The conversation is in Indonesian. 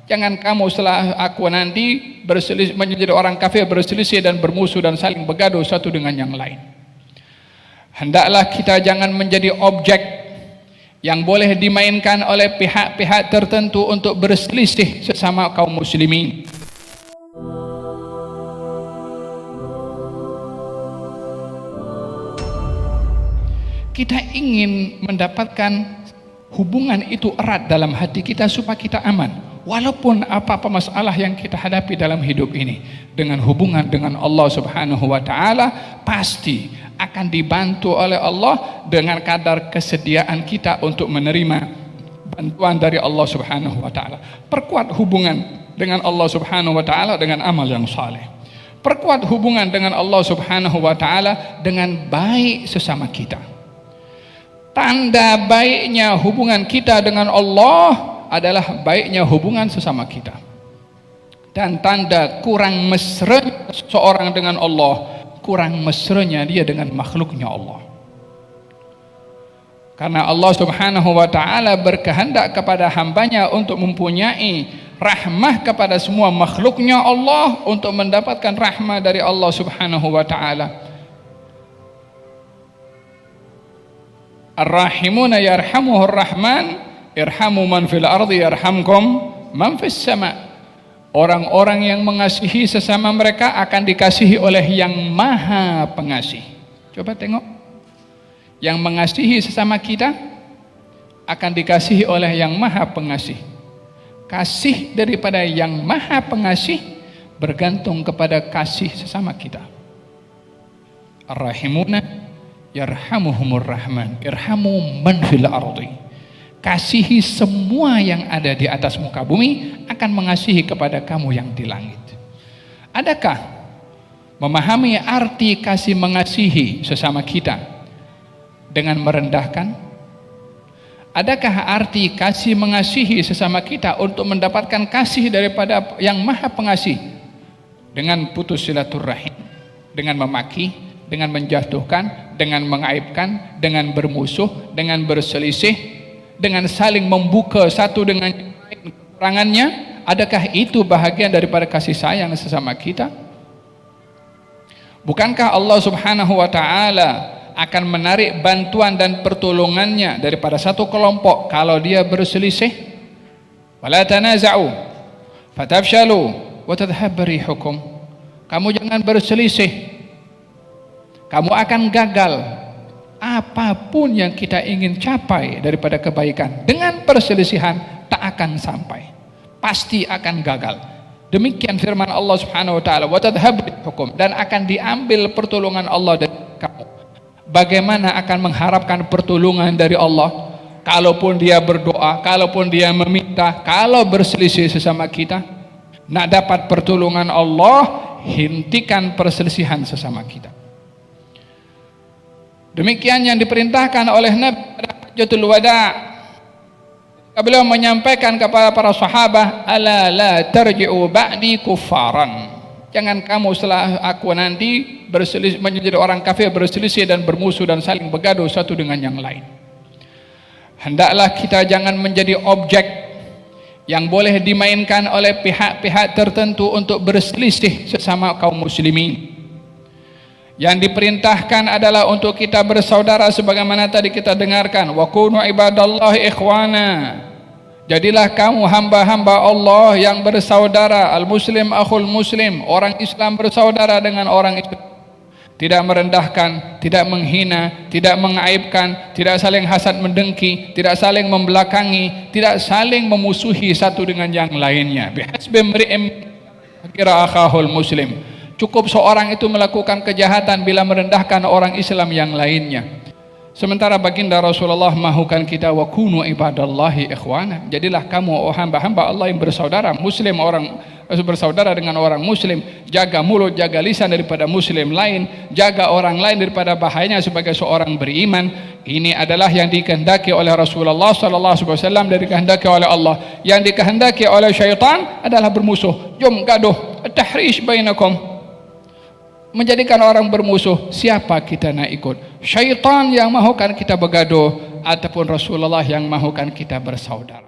Jangan kamu setelah aku nanti menjadi orang kafir, berselisih dan bermusuh dan saling bergaduh satu dengan yang lain. Hendaklah kita jangan menjadi objek yang boleh dimainkan oleh pihak-pihak tertentu untuk berselisih sesama kaum muslimin. Kita ingin mendapatkan hubungan itu erat dalam hati kita supaya kita aman. Walaupun apa-apa masalah yang kita hadapi dalam hidup ini, dengan hubungan dengan Allah Subhanahu wa taala pasti akan dibantu oleh Allah dengan kadar kesediaan kita untuk menerima bantuan dari Allah Subhanahu wa taala. Perkuat hubungan dengan Allah Subhanahu wa taala dengan amal yang saleh. Perkuat hubungan dengan Allah Subhanahu wa taala dengan baik sesama kita. Tanda baiknya hubungan kita dengan Allah adalah baiknya hubungan sesama kita. Dan tanda kurang mesra seorang dengan Allah, kurang mesranya dia dengan makhluknya Allah. Karena Allah Subhanahu wa taala berkehendak kepada hambanya untuk mempunyai rahmah kepada semua makhluknya Allah, untuk mendapatkan rahmah dari Allah Subhanahu wa taala. Ar-rahimuna yarhamuhur rahman, irhamu man fil ardi yarhamkum man fis sama. Orang-orang yang mengasihi sesama mereka akan dikasihi oleh yang maha pengasih. Coba tengok, yang mengasihi sesama kita akan dikasihi oleh yang maha pengasih. Kasih daripada yang maha pengasih bergantung kepada kasih sesama kita. Ar-rahimuna yarhamuhumur rahman, irhamu man fil ardi. Kasihi semua yang ada di atas muka bumi akan mengasihi kepada kamu yang di langit. Adakah memahami arti kasih mengasihi sesama kita dengan merendahkan? Adakah arti kasih mengasihi sesama kita untuk mendapatkan kasih daripada yang maha pengasih dengan putus silaturahim, dengan memaki, dengan menjatuhkan, dengan mengaibkan, dengan bermusuh, dengan berselisih, dengan saling membuka satu dengan yang lain kekurangannya? Adakah itu bahagian daripada kasih sayang sesama kita? Bukankah Allah Subhanahu wa taala akan menarik bantuan dan pertolongannya daripada satu kelompok kalau dia berselisih? Wala tanaza'u fatafshalu wa tadhhab rihukum. Kamu jangan berselisih, kamu akan gagal. Apapun yang kita ingin capai daripada kebaikan, dengan perselisihan tak akan sampai, pasti akan gagal. Demikian firman Allah Subhanahu wa taala, wa tadhhab rihukum, dan akan diambil pertolongan Allah dari kamu. Bagaimana akan mengharapkan pertolongan dari Allah kalaupun dia berdoa, kalaupun dia meminta, kalau berselisih sesama kita? Nak dapat pertolongan Allah, hentikan perselisihan sesama kita. Demikian yang diperintahkan oleh Nabi pada Hajjatul Wada'. Beliau menyampaikan kepada para sahabat, ala la tarji'u ba'di kuffaran. Jangan kamu setelah aku nanti menjadi orang kafir, berselisih dan bermusuh dan saling bergaduh satu dengan yang lain. Hendaklah kita jangan menjadi objek yang boleh dimainkan oleh pihak-pihak tertentu untuk berselisih sesama kaum muslimin. Yang diperintahkan adalah untuk kita bersaudara sebagaimana tadi kita dengarkan, wa kunu ibadallahi ikhwana. Jadilah kamu hamba-hamba Allah yang bersaudara. Al-muslim akhul muslim, orang Islam bersaudara dengan orang Islam. Tidak merendahkan, tidak menghina, tidak mengaibkan, tidak saling hasad mendengki, tidak saling membelakangi, tidak saling memusuhi satu dengan yang lainnya. Bihasbi mri'in kira akhahul muslim. Cukup seorang itu melakukan kejahatan bila merendahkan orang Islam yang lainnya. Sementara baginda Rasulullah mahukan kita, wa kunu ibadallahi ikhwana. Jadilah kamu hamba-hamba Allah yang bersaudara. Muslim orang bersaudara dengan orang muslim. Jaga mulut, jaga lisan daripada muslim lain. Jaga orang lain daripada bahayanya sebagai seorang beriman. Ini adalah yang dikehendaki oleh Rasulullah sallallahu alaihi wasallam, dari kehendaki oleh Allah. Yang dikehendaki oleh syaitan adalah bermusuh. Jom gaduh, tahrish bainakum. Menjadikan orang bermusuh, siapa kita nak ikut? Syaitan yang mahukan kita bergaduh ataupun Rasulullah yang mahukan kita bersaudara?